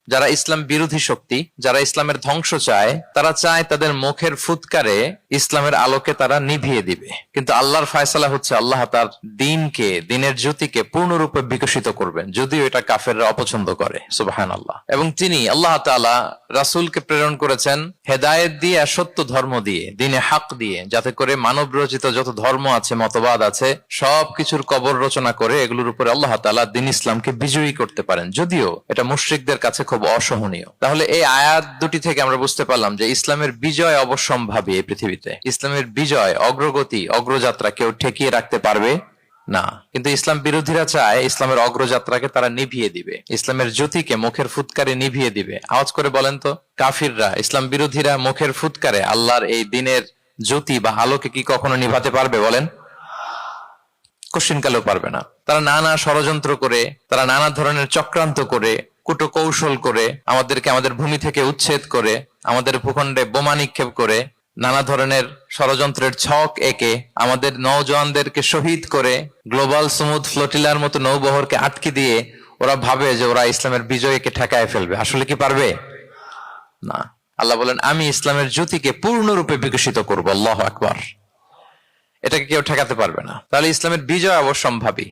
যারা ইসলাম বিরোধী শক্তি, যারা ইসলামের ধ্বংস চায়, তারা চায় তাদের মুখের ফুৎকারে ইসলামের আলোকে তারা নিভিয়ে দিবে। কিন্তু আল্লাহর ফায়সালা হচ্ছে আল্লাহ তার দিনকে, দিনের জ্যোতিকে পূর্ণরূপে বিকশিত করবেন, যদিও এটা কাফেররা অপছন্দ করে। সুবহানাল্লাহ। এবং তিনি আল্লাহ তাআলা রাসূলকে প্রেরণ করেছেন হেদায়েত দিয়ে আর সত্য ধর্ম দিয়ে, দিনে হক দিয়ে, যাতে করে মানব রচিত যত ধর্ম আছে, মতবাদ আছে, সবকিছুর কবর রচনা করে এগুলোর উপরে আল্লাহ তাআলা দিন ইসলামকে বিজয়ী করতে পারেন, যদিও এটা মুশরিকদের কাছে খুব অসহনীয়। তাহলে এই আয়াত দুটি থেকে আমরা বুঝতে পারলাম যে ইসলামের বিজয় অবশ্যম্ভাবী। এই পৃথিবীতে ইসলামের বিজয়, অগ্রগতি, অগ্রযাত্রা কেউ ঠেকিয়ে রাখতে পারবে না। কিন্তু ইসলাম বিরোধীরা চায় ইসলামের অগ্রযাত্রাকে তারা নিভিয়ে দিবে, ইসলামের জ্যোতিকে মুখের ফুৎকারে নিভিয়ে দিবে। আওয়াজ করে বলেন তো, কাফিররা, ইসলাম বিরোধীরা মুখের ফুৎকারে আল্লাহর এই দিনের জ্যোতি বা আলোকে কি কখনো নিভাতে পারবে? বলেন, কোশ্চিনকালেও পারবে না। তারা নানা ষড়যন্ত্র করে, তারা নানা ধরনের চক্রান্ত করে, কুটো কৌশল করে, আমাদেরকে আমাদের ভূমি থেকে উচ্ছেদ করে, আমাদের ভূখণ্ডে বোমা নিক্ষেপ করে, নানা ধরনের ষড়যন্ত্রের ছক এঁকে আমাদের নওজওয়ানদেরকে শহীদ করে, গ্লোবাল সমুদ ফ্লোটিলার মতো নৌবহরকে আটকে দিয়ে ওরা ভাবে যে ওরা ইসলামের বিজয়কে ঠেকায় ফেলবে। আসলে কি পারবে? না। আল্লাহ বলেন, আমি ইসলামের জ্যোতিকে পূর্ণরূপে বিকশিত করবো। আল্লাহু আকবার। এটাকে কেউ ঠেকাতে পারবে না। তাহলে ইসলামের বিজয় অবশ্যম্ভাবী।